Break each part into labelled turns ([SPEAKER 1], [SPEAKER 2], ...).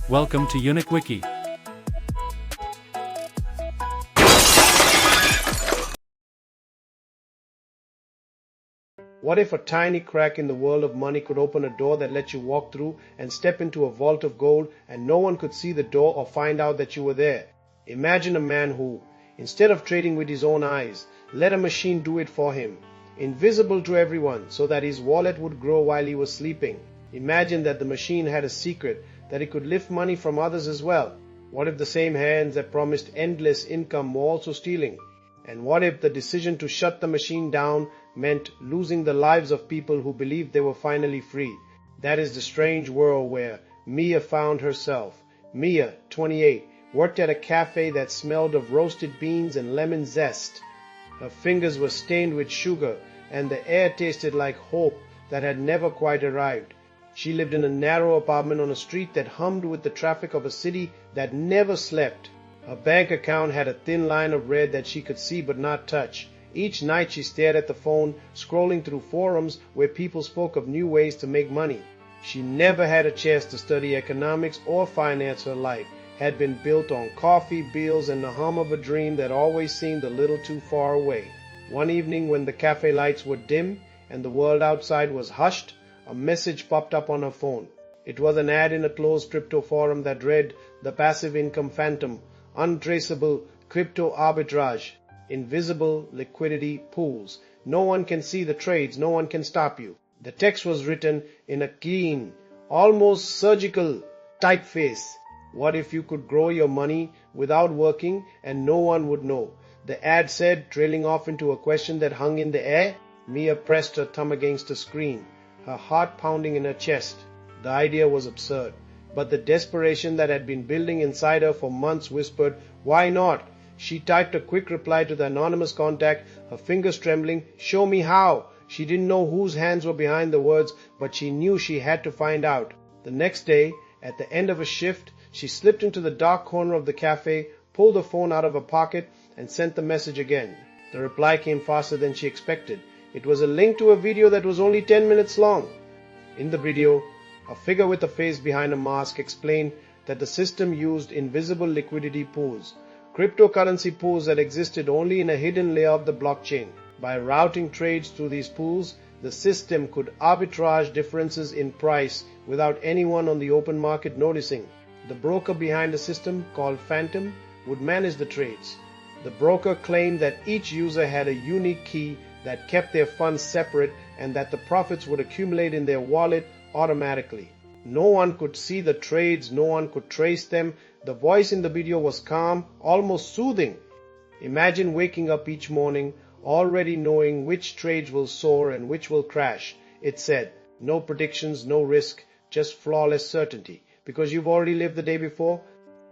[SPEAKER 1] Welcome to UniqueWiki.
[SPEAKER 2] What if a tiny crack in the world of money could open a door that lets you walk through and step into a vault of gold and no one could see the door or find out that you were there? Imagine a man who, instead of trading with his own eyes, let a machine do it for him, invisible to everyone so that his wallet would grow while he was sleeping. Imagine that the machine had a secret, that it could lift money from others as well. What if the same hands that promised endless income were also stealing? And what if the decision to shut the machine down meant losing the lives of people who believed they were finally free? That is the strange world where Mia found herself. Mia, 28, worked at a cafe that smelled of roasted beans and lemon zest. Her fingers were stained with sugar, and the air tasted like hope that had never quite arrived. She lived in a narrow apartment on a street that hummed with the traffic of a city that never slept. Her bank account had a thin line of red that she could see but not touch. Each night she stared at the phone, scrolling through forums where people spoke of new ways to make money. She never had a chance to study economics or finance. Her life had been built on coffee, bills, and the hum of a dream that always seemed a little too far away. One evening when the cafe lights were dim and the world outside was hushed, a message popped up on her phone. It was an ad in a closed crypto forum that read, "The passive income phantom, untraceable crypto arbitrage, invisible liquidity pools. No one can see the trades, no one can stop you." The text was written in a clean, almost surgical typeface. What if you could grow your money without working and no one would know? The ad said, trailing off into a question that hung in the air. Mia pressed her thumb against the screen, her heart pounding in her chest. The idea was absurd, but the desperation that had been building inside her for months whispered, "Why not?" She typed a quick reply to the anonymous contact, her fingers trembling. "Show me how." She didn't know whose hands were behind the words, but she knew she had to find out. The next day, at the end of a shift, she slipped into the dark corner of the cafe, pulled the phone out of her pocket, and sent the message again. The reply came faster than she expected. It was a link to a video that was only 10 minutes long. In the video, a figure with a face behind a mask explained that the system used invisible liquidity pools, cryptocurrency pools that existed only in a hidden layer of the blockchain. By routing trades through these pools, the system could arbitrage differences in price without anyone on the open market noticing. The broker behind the system, called Phantom, would manage the trades. The broker claimed that each user had a unique key that kept their funds separate and that the profits would accumulate in their wallet automatically. No one could see the trades, no one could trace them. The voice in the video was calm, almost soothing. Imagine waking up each morning already knowing which trades will soar and which will crash. It said, no predictions, no risk, just flawless certainty, because you've already lived the day before.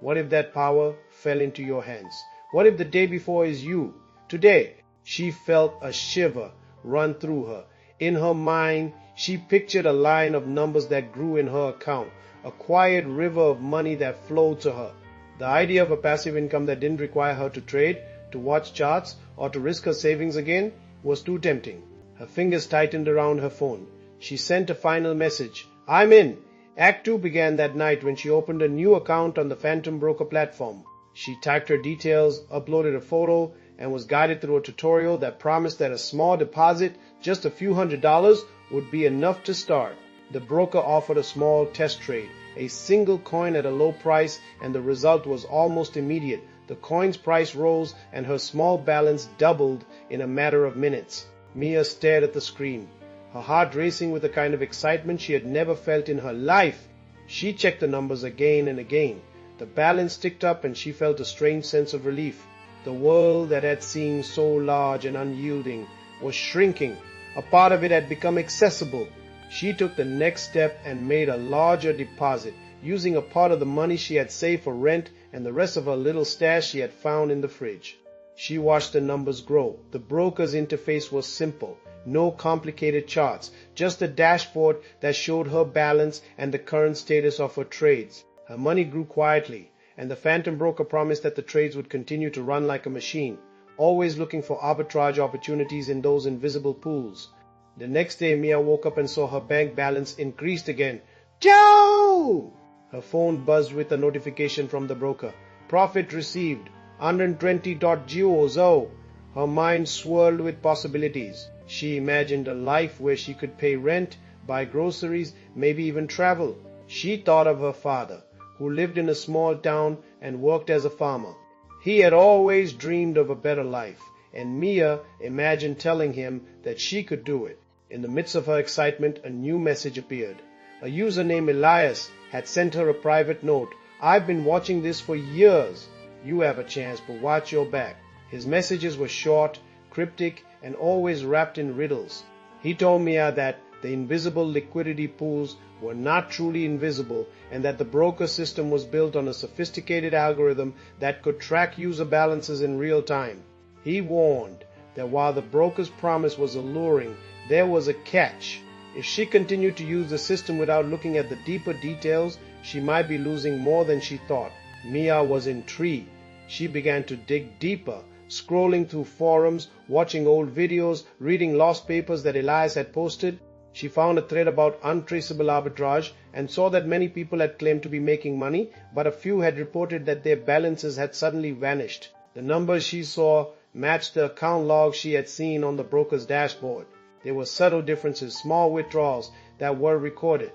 [SPEAKER 2] What if that power fell into your hands? What if the day before is you? Today, she felt a shiver run through her. In her mind, she pictured a line of numbers that grew in her account, a quiet river of money that flowed to her. The idea of a passive income that didn't require her to trade, to watch charts, or to risk her savings again was too tempting. Her fingers tightened around her phone. She sent a final message. "I'm in." Act 2 began that night when she opened a new account on the Phantom Broker platform. She typed her details, uploaded a photo, and was guided through a tutorial that promised that a small deposit, just a few $100s, would be enough to start. The broker offered a small test trade, a single coin at a low price, and the result was almost immediate. The coin's price rose and her small balance doubled in a matter of minutes. Mia stared at the screen, her heart racing with a kind of excitement she had never felt in her life. She checked the numbers again and again. The balance ticked up and she felt a strange sense of relief. The world that had seemed so large and unyielding was shrinking. A part of it had become accessible. She took the next step and made a larger deposit, using a part of the money she had saved for rent and the rest of her little stash she had found in the fridge. She watched the numbers grow. The broker's interface was simple. No complicated charts, just a dashboard that showed her balance and the current status of her trades. Her money grew quietly, and the Phantom Broker promised that the trades would continue to run like a machine, always looking for arbitrage opportunities in those invisible pools. The next day, Mia woke up and saw her bank balance increased again. "Joe!" Her phone buzzed with a notification from the broker. Profit received, 120.0. Her mind swirled with possibilities. She imagined a life where she could pay rent, buy groceries, maybe even travel. She thought of her father, who lived in a small town and worked as a farmer. He had always dreamed of a better life, and Mia imagined telling him that she could do it. In the midst of her excitement, a new message appeared. A user named Elias had sent her a private note. I've been watching this for years. You have a chance, but watch your back. His messages were short, cryptic, and always wrapped in riddles. He told Mia that the invisible liquidity pools were not truly invisible and that the broker system was built on a sophisticated algorithm that could track user balances in real time. He warned that while the broker's promise was alluring, there was a catch. If she continued to use the system without looking at the deeper details, she might be losing more than she thought. Mia was intrigued. She began to dig deeper, scrolling through forums, watching old videos, reading lost papers that Elias had posted. She found a thread about untraceable arbitrage and saw that many people had claimed to be making money, but a few had reported that their balances had suddenly vanished. The numbers she saw matched the account logs she had seen on the broker's dashboard. There were subtle differences, small withdrawals that were recorded.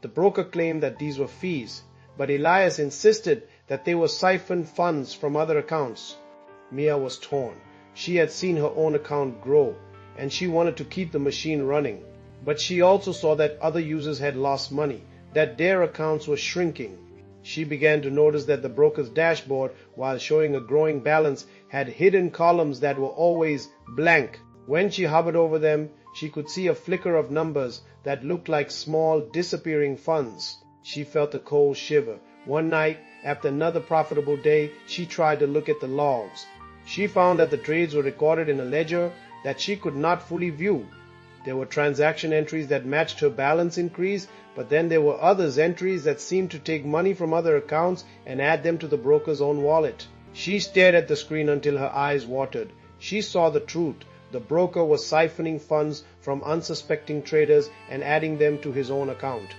[SPEAKER 2] The broker claimed that these were fees, but Elias insisted that they were siphoned funds from other accounts. Mia was torn. She had seen her own account grow, and she wanted to keep the machine running. But she also saw that other users had lost money, that their accounts were shrinking. She began to notice that the broker's dashboard, while showing a growing balance, had hidden columns that were always blank. When she hovered over them, she could see a flicker of numbers that looked like small, disappearing funds. She felt a cold shiver. One night, after another profitable day, she tried to look at the logs. She found that the trades were recorded in a ledger that she could not fully view. There were transaction entries that matched her balance increase, but then there were others entries that seemed to take money from other accounts and add them to the broker's own wallet. She stared at the screen until her eyes watered. She saw the truth. The broker was siphoning funds from unsuspecting traders and adding them to his own account.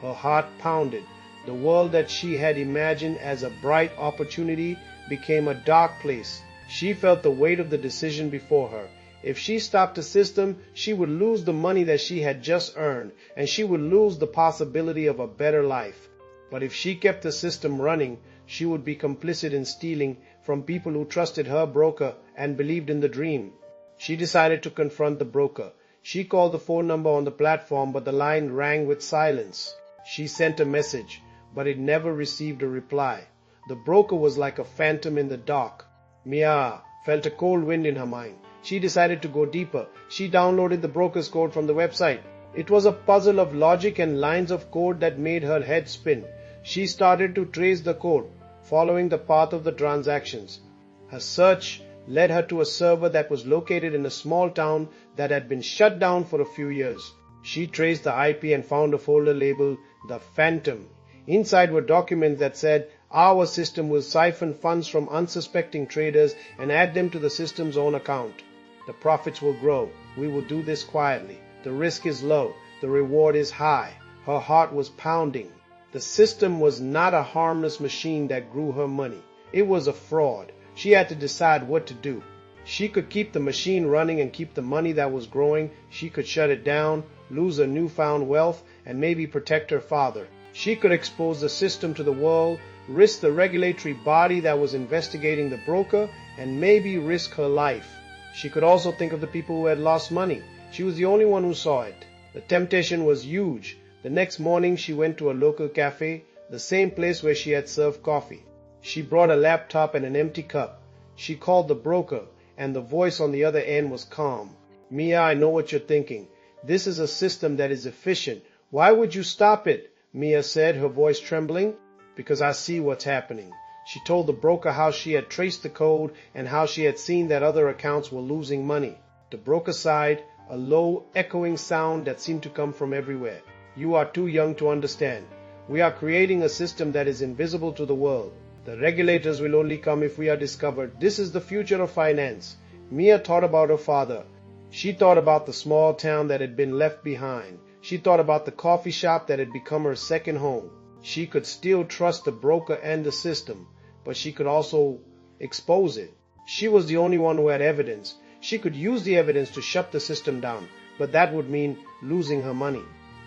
[SPEAKER 2] Her heart pounded. The world that she had imagined as a bright opportunity became a dark place. She felt the weight of the decision before her. If she stopped the system, she would lose the money that she had just earned, and she would lose the possibility of a better life. But if she kept the system running, she would be complicit in stealing from people who trusted her broker and believed in the dream. She decided to confront the broker. She called the phone number on the platform, but the line rang with silence. She sent a message, but it never received a reply. The broker was like a phantom in the dark. Mia felt a cold wind in her mind. She decided to go deeper. She downloaded the broker's code from the website. It was a puzzle of logic and lines of code that made her head spin. She started to trace the code, following the path of the transactions. Her search led her to a server that was located in a small town that had been shut down for a few years. She traced the IP and found a folder labeled The Phantom. Inside were documents that said, "Our system will siphon funds from unsuspecting traders and add them to the system's own account. The profits will grow. We will do this quietly. The risk is low. The reward is high." Her heart was pounding. The system was not a harmless machine that grew her money. It was a fraud. She had to decide what to do. She could keep the machine running and keep the money that was growing. She could shut it down, lose her newfound wealth, and maybe protect her father. She could expose the system to the world, risk the regulatory body that was investigating the broker, and maybe risk her life. She could also think of the people who had lost money. She was the only one who saw it. The temptation was huge. The next morning she went to a local café, the same place where she had served coffee. She brought a laptop and an empty cup. She called the broker, and the voice on the other end was calm. "Mia, I know what you're thinking. This is a system that is efficient. Why would you stop it?" Mia said, her voice trembling. "Because I see what's happening." She told the broker how she had traced the code and how she had seen that other accounts were losing money. The broker sighed, a low, echoing sound that seemed to come from everywhere. "You are too young to understand. We are creating a system that is invisible to the world. The regulators will only come if we are discovered. This is the future of finance." Mia thought about her father. She thought about the small town that had been left behind. She thought about the coffee shop that had become her second home. She could still trust the broker and the system, but she could also expose it. She was the only one who had evidence. She could use the evidence to shut the system down, but that would mean losing her money.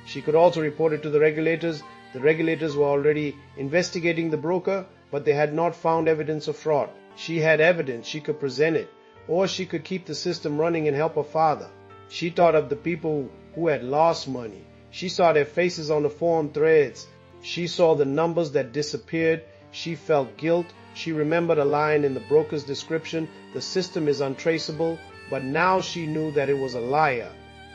[SPEAKER 2] She could also report it to the regulators. The regulators were already investigating the broker, but they had not found evidence of fraud. She had evidence, she could present it, or she could keep the system running and help her father. She thought of the people who had lost money. She saw their faces on the forum threads. She saw the numbers that disappeared. She felt guilt. She remembered a line in the broker's description, "The system is untraceable," but now she knew that it was a liar.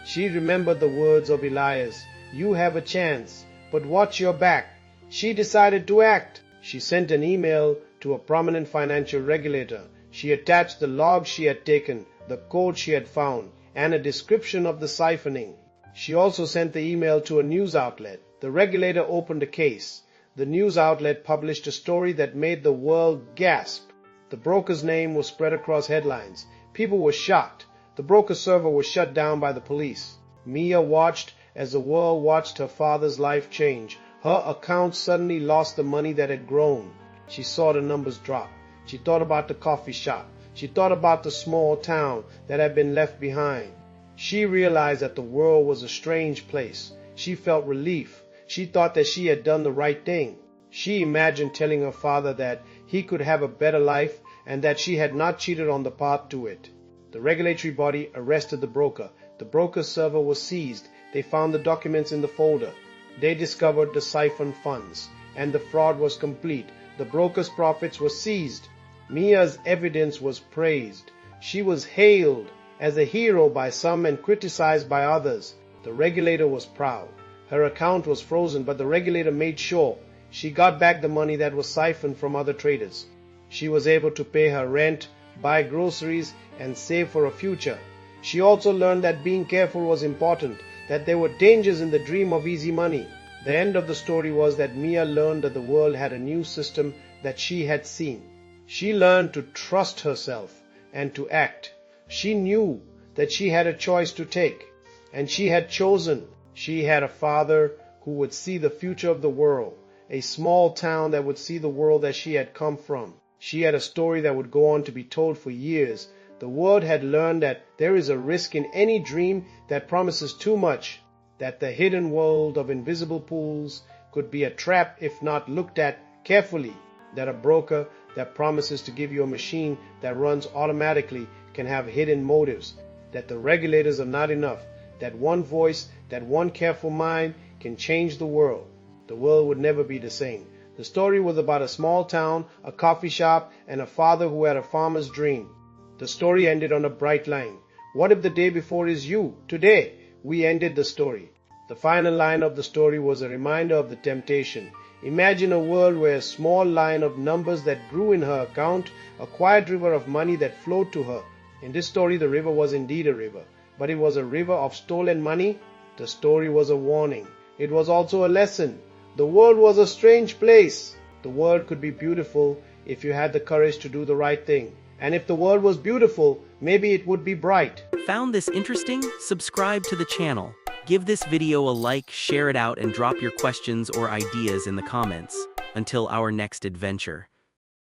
[SPEAKER 2] She remembered the words of Elias, "You have a chance, but watch your back." She decided to act. She sent an email to a prominent financial regulator. She attached the logs she had taken, the code she had found, and a description of the siphoning. She also sent the email to a news outlet. The regulator opened a case. The news outlet published a story that made the world gasp. The broker's name was spread across headlines. People were shocked. The broker server was shut down by the police. Mia watched as the world watched her father's life change. Her account suddenly lost the money that had grown. She saw the numbers drop. She thought about the coffee shop. She thought about the small town that had been left behind. She realized that the world was a strange place. She felt relief. She thought that she had done the right thing. She imagined telling her father that he could have a better life and that she had not cheated on the path to it. The regulatory body arrested the broker. The broker's server was seized. They found the documents in the folder. They discovered the siphoned funds, and the fraud was complete. The broker's profits were seized. Mia's evidence was praised. She was hailed as a hero by some and criticized by others. The regulator was proud. Her account was frozen, but the regulator made sure she got back the money that was siphoned from other traders. She was able to pay her rent, buy groceries, and save for a future. She also learned that being careful was important, that there were dangers in the dream of easy money. The end of the story was that Mia learned that the world had a new system that she had seen. She learned to trust herself and to act. She knew that she had a choice to take, and she had chosen. She had a father who would see the future of the world, a small town that would see the world that she had come from. She had a story that would go on to be told for years. The world had learned that there is a risk in any dream that promises too much, that the hidden world of invisible pools could be a trap if not looked at carefully, that a broker that promises to give you a machine that runs automatically can have hidden motives, that the regulators are not enough, that one voice, that one careful mind can change the world. The world would never be the same. The story was about a small town, a coffee shop, and a father who had a farmer's dream. The story ended on a bright line. What if the day before is you? Today, we ended the story. The final line of the story was a reminder of the temptation. Imagine a world where a small line of numbers that grew in her account, a quiet river of money that flowed to her. In this story, the river was indeed a river, but it was a river of stolen money. The story was a warning. It was also a lesson. The world was a strange place. The world could be beautiful if you had the courage to do the right thing. And if the world was beautiful, maybe it would be bright.
[SPEAKER 1] Found this interesting? Subscribe to the channel. Give this video a like, share it out, and drop your questions or ideas in the comments. Until our next adventure.